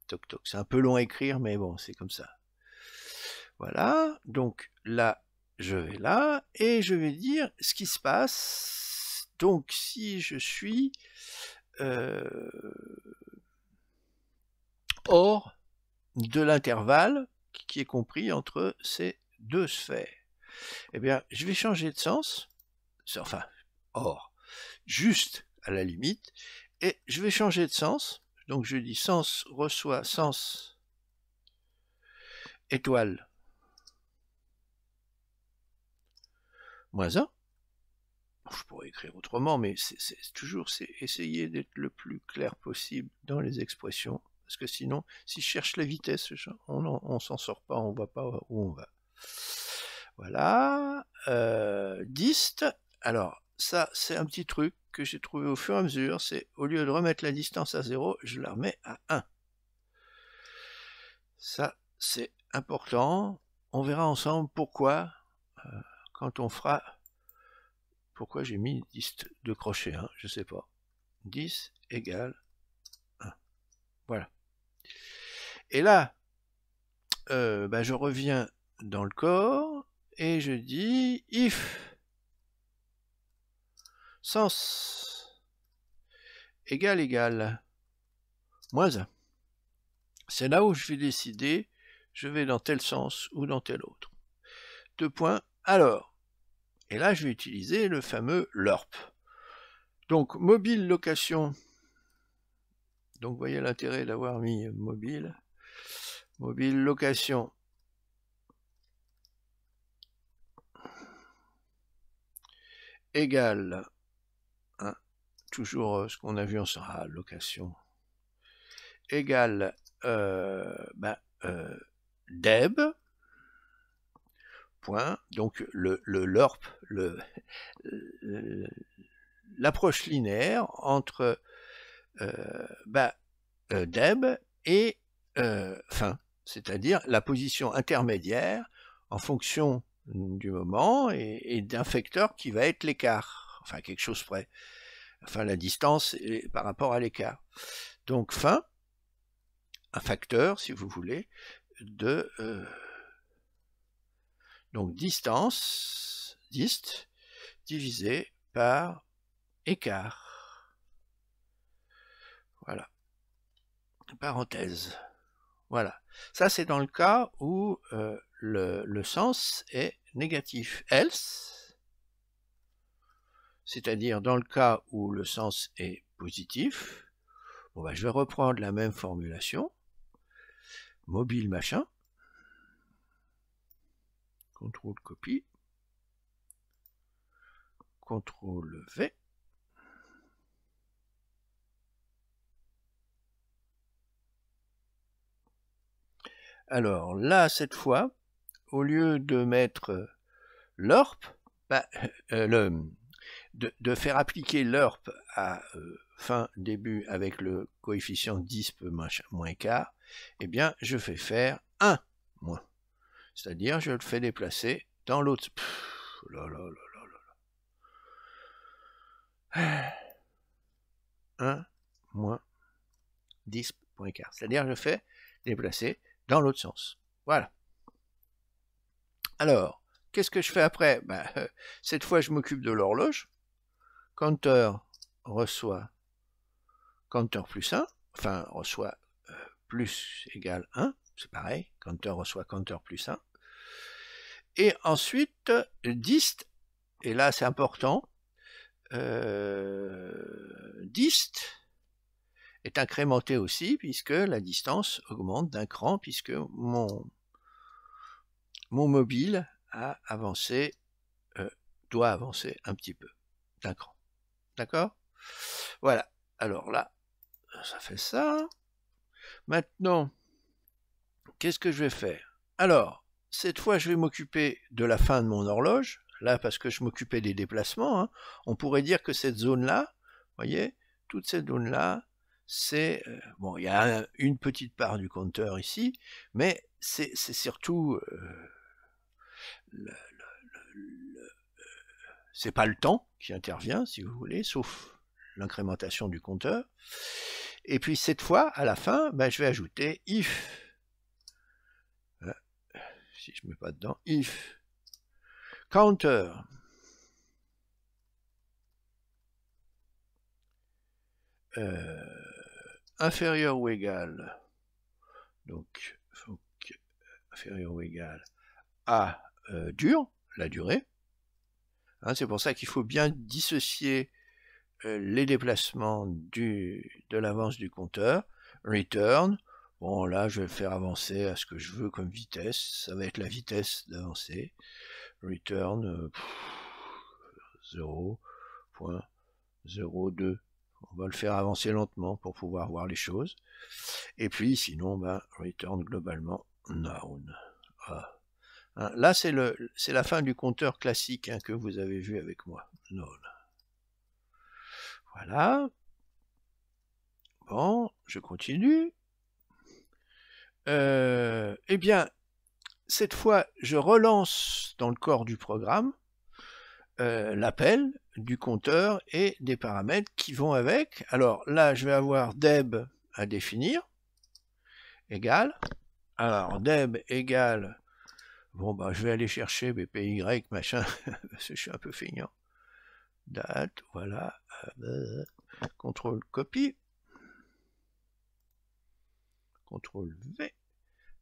Toc toc. C'est un peu long à écrire, mais bon, c'est comme ça. Voilà. Donc là, je vais là, et je vais dire ce qui se passe. Donc, si je suis hors de l'intervalle qui est compris entre ces deux sphères, eh bien, je vais changer de sens, enfin, hors, juste à la limite, et je vais changer de sens, donc je dis sens reçoit sens étoile moins 1, je pourrais écrire autrement, mais c'est toujours essayer d'être le plus clair possible dans les expressions, parce que sinon, si je cherche la vitesse, on s'en sort pas, on voit pas où on va. Voilà, dist, alors ça c'est un petit truc que j'ai trouvé au fur et à mesure, c'est au lieu de remettre la distance à 0, je la remets à 1. Ça c'est important, on verra ensemble pourquoi, quand on fera... Pourquoi j'ai mis 10 de crochet, hein, je sais pas. 10 égale 1. Voilà. Et là, je reviens dans le corps et je dis if sens égal moins 1. C'est là où je vais décider, je vais dans tel sens ou dans tel autre. 2 points. Alors, et là, je vais utiliser le fameux LORP. Donc, mobile location. Donc, vous voyez l'intérêt d'avoir mis mobile. Mobile location. Égale, hein, toujours ce qu'on a vu en sera location. Égale, deb. Point. Donc, le LORP, l'approche linéaire entre deb et fin, c'est-à-dire la position intermédiaire en fonction du moment et d'un facteur qui va être l'écart, enfin quelque chose près, enfin la distance par rapport à l'écart. Donc fin, un facteur, si vous voulez, de donc distance, dist, divisé par écart. Voilà. Parenthèse. Voilà. Ça, c'est dans le cas où le sens est négatif. Else, c'est-à-dire dans le cas où le sens est positif, bon, bah, je vais reprendre la même formulation. Mobile machin. Contrôle copie. Contrôle V. Alors là, cette fois, au lieu de mettre l'ERP, bah, de faire appliquer l'ERP à fin début avec le coefficient disp moins quart, eh bien je fais faire 1 moins. C'est-à-dire je le fais déplacer dans l'autre. Là, là, là, là, là. 1 moins disp moins quart. C'est-à-dire je fais déplacer dans l'autre sens. Voilà. Alors, qu'est-ce que je fais après? Cette fois, je m'occupe de l'horloge. Counter reçoit counter plus 1, enfin reçoit plus égale 1, c'est pareil, counter reçoit counter plus 1. Et ensuite, dist, et là c'est important, dist est incrémenté aussi puisque la distance augmente d'un cran puisque mon mobile a avancé, doit avancer un petit peu d'un cran. D'accord? Voilà. Alors là, ça fait ça. Maintenant, qu'est-ce que je vais faire? Alors, cette fois, je vais m'occuper de la fin de mon horloge. Là, parce que je m'occupais des déplacements. Hein. On pourrait dire que cette zone-là, vous voyez, toute cette zone-là, c'est... bon, il y a une petite part du compteur ici, mais c'est surtout... c'est pas le temps qui intervient, si vous voulez, sauf l'incrémentation du compteur. Et puis cette fois, à la fin, je vais ajouter if. Si je ne mets pas dedans, if counter inférieur ou égal, donc inférieur ou égal à dur, la durée. Hein, c'est pour ça qu'il faut bien dissocier les déplacements de l'avance du compteur. Return, bon là je vais le faire avancer à ce que je veux comme vitesse, ça va être la vitesse d'avancée. Return 0.02. On va le faire avancer lentement pour pouvoir voir les choses. Et puis sinon, return globalement noun. Ah. Hein, là c'est la fin du compteur classique que vous avez vu avec moi. Noun. Voilà. Bon, je continue. Eh bien, cette fois, je relance dans le corps du programme l'appel du compteur et des paramètres qui vont avec. Alors là, je vais avoir deb à définir, égal. Alors, deb égale, bon, je vais aller chercher bpy, machin, parce que je suis un peu feignant. Date, voilà. Contrôle copie. Contrôle V.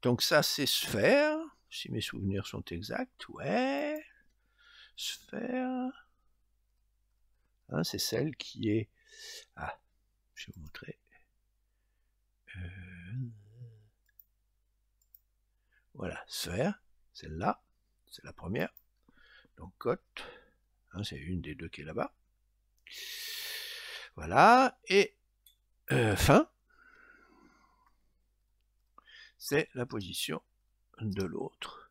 Donc ça, c'est sphère, si mes souvenirs sont exacts. Ouais. Sphère. Hein, c'est celle qui est... Ah, je vais vous montrer. Voilà, sphère, celle-là, c'est la première. Donc cote, hein, c'est une des deux qui est là-bas. Voilà, et fin, c'est la position de l'autre.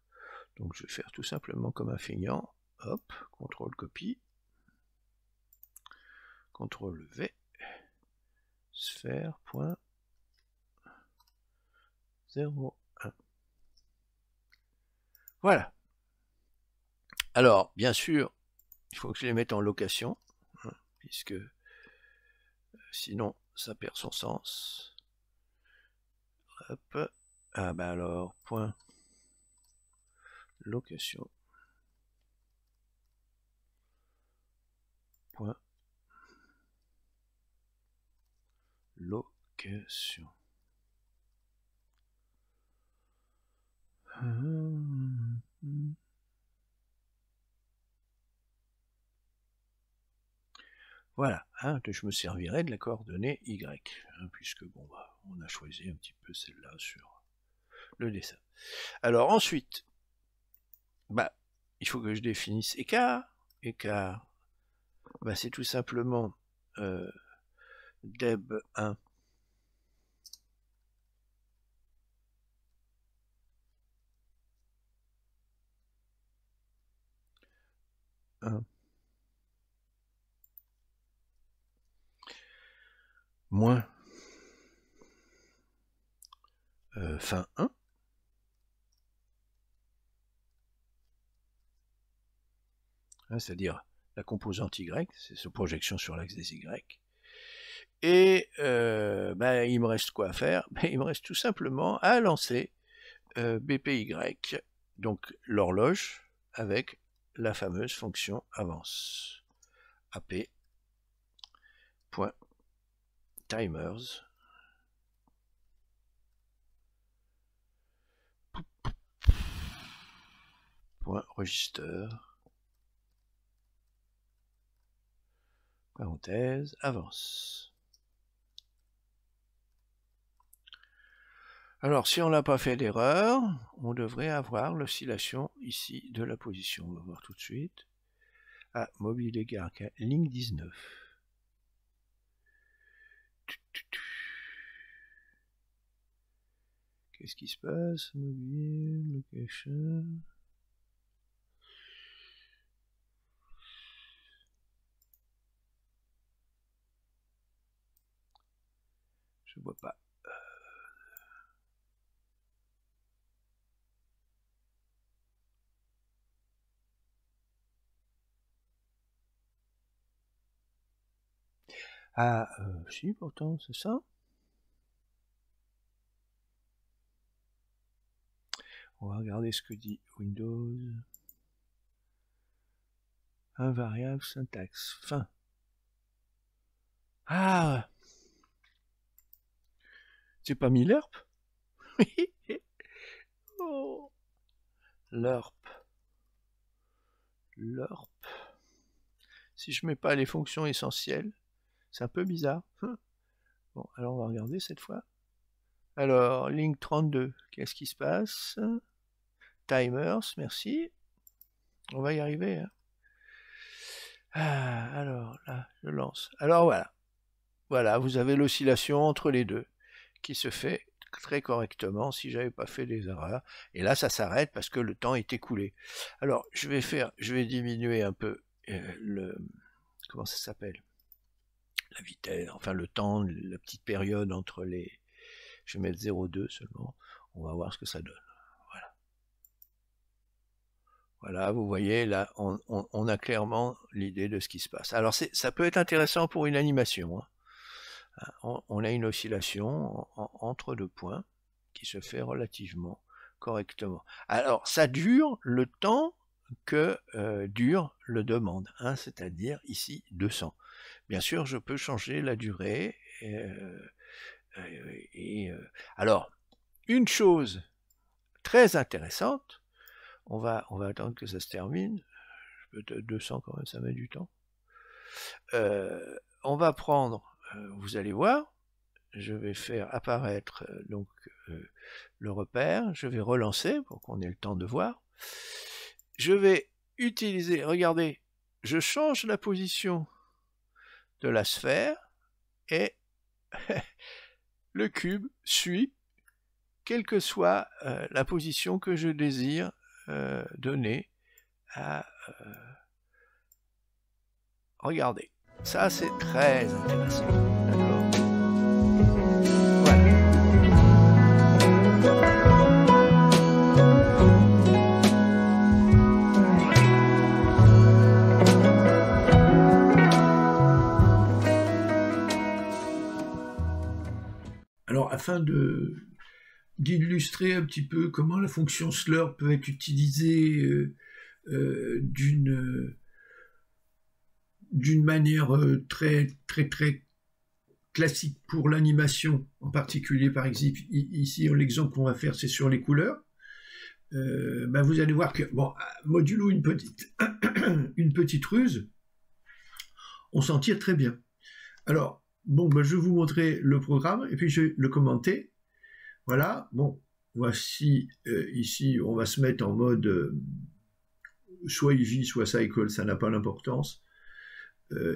Donc je vais faire tout simplement comme un feignant. Hop, contrôle copie. Contrôle V. Sphère, point, 0, 1. Voilà. Alors, bien sûr, il faut que je les mette en location, hein, puisque sinon ça perd son sens. Hop. Ah bah alors, point location. Point location. Voilà, hein, je me servirai de la coordonnée Y, hein, puisque bon, bah, on a choisi un petit peu celle-là sur le dessin. Alors ensuite, bah, il faut que je définisse écart. Écart, bah, c'est tout simplement deb1 1 moins fin 1 hein, c'est-à-dire la composante Y, c'est sa projection sur l'axe des Y. Et bah, il me reste quoi à faire? Bah, il me reste tout simplement à lancer BPY, donc l'horloge, avec la fameuse fonction avance. AP point timers point register parenthèse avance. Alors si on n'a pas fait d'erreur, on devrait avoir l'oscillation ici de la position. On va voir tout de suite. Ah, mobile égard ligne 19. Qu'est-ce qui se passe? Mobile, location. Je vois pas. Ah, si, pourtant, c'est ça. On va regarder ce que dit Windows. Invariable syntaxe. Fin. Ah! C'est pas mis l'ERP? Oh. L'ERP. L'ERP. Si je mets pas les fonctions essentielles, c'est un peu bizarre. Bon, alors on va regarder cette fois. Alors, ligne 32, qu'est-ce qui se passe? Timers, merci. On va y arriver. Hein. Ah, alors, là, je lance. Alors voilà. Voilà, vous avez l'oscillation entre les deux qui se fait très correctement si j'avais pas fait des erreurs. Et là, ça s'arrête parce que le temps est écoulé. Alors, je vais diminuer un peu comment ça s'appelle? La vitesse, enfin le temps, la petite période entre les... Je vais mettre 0,2 seulement. On va voir ce que ça donne. Voilà. Voilà, vous voyez, là, on a clairement l'idée de ce qui se passe. Alors, ça peut être intéressant pour une animation. Hein. On a une oscillation entre deux points qui se fait relativement correctement. Alors, ça dure le temps que dure le demande, hein, c'est-à-dire ici 200. Bien sûr, je peux changer la durée. Alors, une chose très intéressante, on va attendre que ça se termine. Peut-être 200 quand même, ça met du temps. On va prendre, vous allez voir, je vais faire apparaître donc le repère, je vais relancer pour qu'on ait le temps de voir. Je vais utiliser, regardez, je change la position de la sphère et le cube suit, quelle que soit la position que je désire donner à... regardez, ça c'est très intéressant. D'accord. Voilà. afin d'illustrer un petit peu comment la fonction slurp peut être utilisée d'une manière très classique pour l'animation, en particulier par exemple, ici l'exemple qu'on va faire c'est sur les couleurs. Vous allez voir que, bon, modulo une petite ruse, on s'en tire très bien. Alors, bon, je vais vous montrer le programme, et puis je vais le commenter. Voilà, bon, voici, ici, on va se mettre en mode soit Eevee, soit Cycle, ça n'a pas d'importance.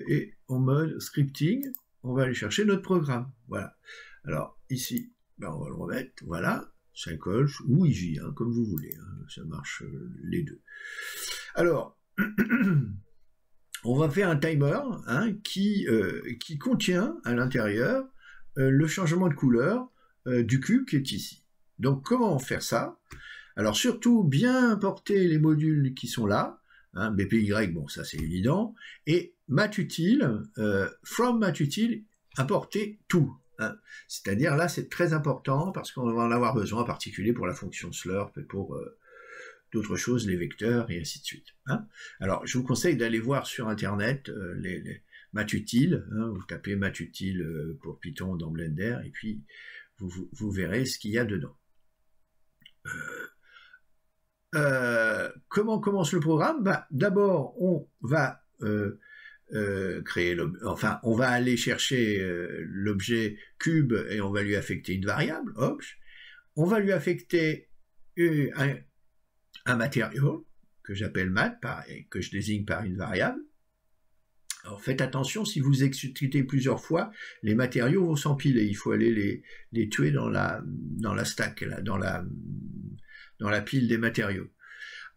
Et en mode scripting, on va aller chercher notre programme. Voilà. Alors, ici, on va le remettre, voilà. Cycle ou Eevee, hein, comme vous voulez, hein, ça marche les deux. Alors, on va faire un timer hein, qui contient à l'intérieur le changement de couleur du cube qui est ici. Donc, comment faire ça? Alors, surtout, bien importer les modules qui sont là, hein, BPY, bon, ça c'est évident, et matutile, from matutile, importer tout. Hein. C'est-à-dire là c'est très important parce qu'on va en avoir besoin en particulier pour la fonction slurp et pour d'autres choses, les vecteurs et ainsi de suite. Hein. Alors je vous conseille d'aller voir sur internet les matutile, hein, vous tapez matutile pour Python dans Blender et puis vous verrez ce qu'il y a dedans. Comment commence le programme? D'abord on va on va aller chercher l'objet cube et on va lui affecter une variable, obj. On va lui affecter un matériau que j'appelle mat et que je désigne par une variable. Alors faites attention, si vous exécutez plusieurs fois, les matériaux vont s'empiler. Il faut aller les tuer dans la stack, là, dans la pile des matériaux.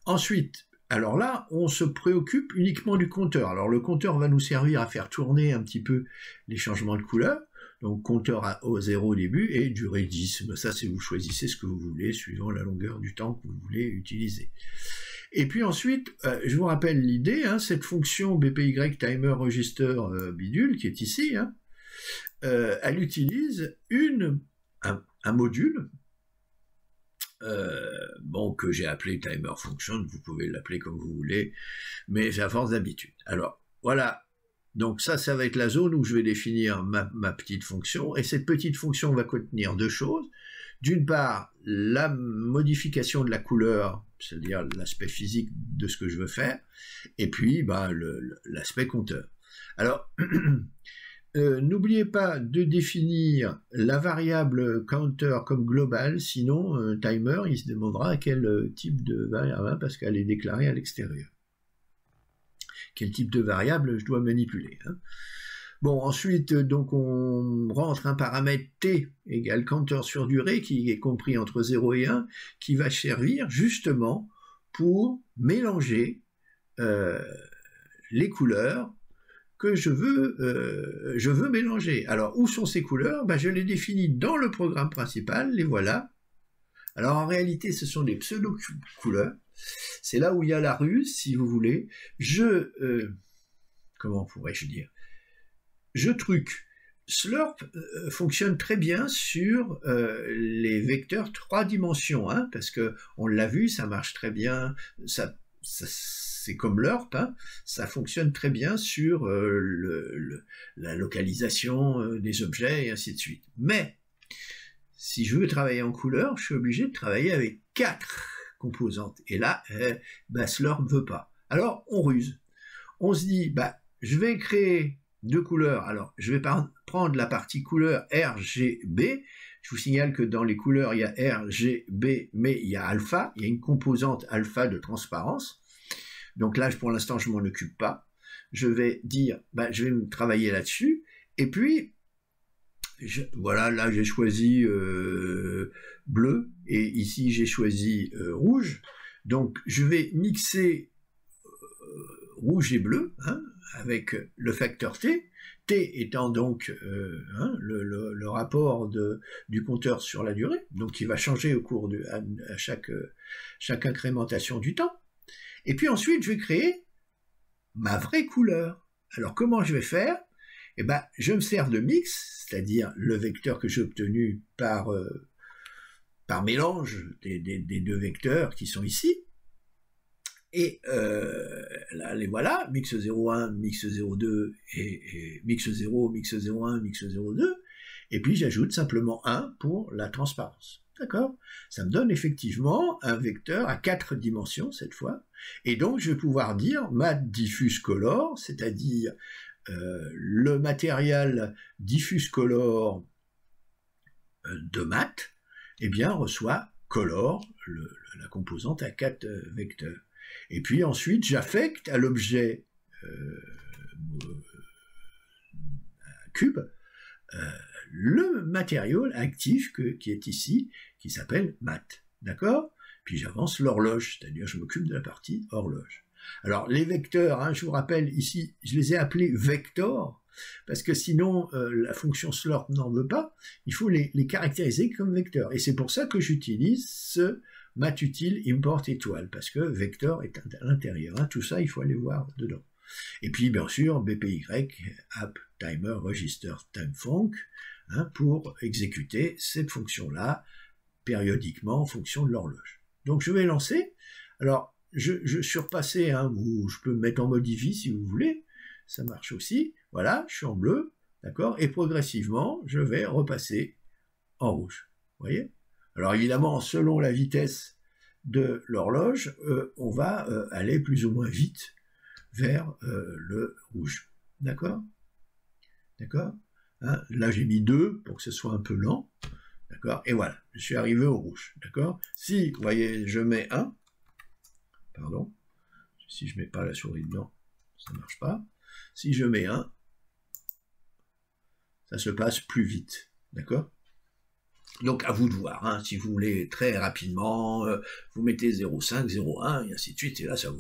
Ensuite, alors là, on se préoccupe uniquement du compteur. Alors le compteur va nous servir à faire tourner un petit peu les changements de couleur. Donc compteur au 0 au début et durée 10. Ça, c'est vous choisissez ce que vous voulez suivant la longueur du temps que vous voulez utiliser. Et puis ensuite, je vous rappelle l'idée, hein, cette fonction BPY timer register bidule qui est ici, hein, elle utilise un module que j'ai appelé timer function, vous pouvez l'appeler comme vous voulez, mais c'est à force d'habitude. Alors, voilà, donc ça va être la zone où je vais définir ma petite fonction, et cette petite fonction va contenir deux choses. D'une part, la modification de la couleur, c'est-à-dire l'aspect physique de ce que je veux faire, et puis l'aspect compteur. Alors, n'oubliez pas de définir la variable counter comme globale, sinon timer il se demandera à quel type de variable, parce qu'elle est déclarée à l'extérieur. Quel type de variable je dois manipuler. Hein. Bon, ensuite, donc on rentre un paramètre t égale counter sur durée, qui est compris entre 0 et 1, qui va servir justement pour mélanger les couleurs que je veux mélanger. Alors, où sont ces couleurs? Je les définis dans le programme principal, les voilà. Alors, en réalité, ce sont des pseudo-couleurs. C'est là où il y a la ruse, si vous voulez. Comment pourrais-je dire? Slurp fonctionne très bien sur les vecteurs 3 dimensions, hein, parce que on l'a vu, ça marche très bien, c'est comme l'ERP, hein, ça fonctionne très bien sur la localisation des objets et ainsi de suite. Mais si je veux travailler en couleur, je suis obligé de travailler avec 4 composantes. Et là, Slurp ne veut pas. Alors, on ruse. On se dit, je vais créer 2 couleurs. Alors, je vais prendre la partie couleur RGB. Je vous signale que dans les couleurs, il y a RGB, mais il y a alpha. Il y a une composante alpha de transparence. Donc là, pour l'instant, je m'en occupe pas. Je vais dire, je vais me travailler là-dessus. Et puis, voilà, là, j'ai choisi bleu. Et ici, j'ai choisi rouge. Donc, je vais mixer rouge et bleu, hein, avec le facteur T, T étant donc le rapport du compteur sur la durée, donc qui va changer au cours à chaque incrémentation du temps. Et puis ensuite, je vais créer ma vraie couleur. Alors comment je vais faire? eh ben, je me sers de mix, c'est-à-dire le vecteur que j'ai obtenu par mélange des deux vecteurs qui sont ici. Et là, les voilà, mix 01, mix 02, et mix 0, mix 01, mix 02. Et puis j'ajoute simplement 1 pour la transparence. D'accord? Ça me donne effectivement un vecteur à 4 dimensions cette fois. Et donc je vais pouvoir dire matte diffuse color, c'est-à-dire le matériel diffuse color de matte, eh bien reçoit color, la composante à 4 vecteurs. Et puis ensuite j'affecte à l'objet cube le matériau actif qui est ici, qui s'appelle mat. D'accord? Puis j'avance l'horloge, c'est-à-dire je m'occupe de la partie horloge. Alors les vecteurs, hein, je vous rappelle ici, je les ai appelés vectors, parce que sinon la fonction slorp n'en veut pas, il faut les caractériser comme vecteurs. Et c'est pour ça que j'utilise ce mat-util import étoile, parce que vecteur est à l'intérieur. Hein, tout ça, il faut aller voir dedans. Et puis bien sûr, BPY, app timer register time func, hein, pour exécuter cette fonction-là périodiquement en fonction de l'horloge. Donc je vais lancer. Alors, je suis repassé, hein, ou je peux me mettre en modifie si vous voulez, ça marche aussi. Voilà, je suis en bleu, d'accord, et progressivement, je vais repasser en rouge. Vous voyez? Alors évidemment, selon la vitesse de l'horloge, on va aller plus ou moins vite vers le rouge. D'accord? D'accord? Hein, là, j'ai mis 2 pour que ce soit un peu lent. D'accord? Et voilà, je suis arrivé au rouge. D'accord? Si, vous voyez, je mets 1. Pardon. Si je mets pas la souris dedans, ça marche pas. Si je mets 1, ça se passe plus vite. D'accord? Donc à vous de voir, hein, si vous voulez très rapidement, vous mettez 0,5, 0,1, et ainsi de suite, et là ça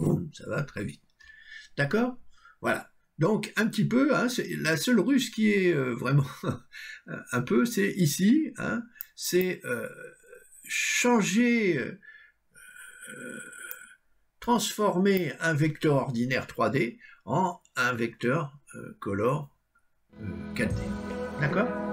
va très vite. D'accord? Voilà. Donc un petit peu, hein, la seule ruse qui est vraiment un peu, c'est ici, hein, c'est changer, transformer un vecteur ordinaire 3D en un vecteur color 4D. D'accord?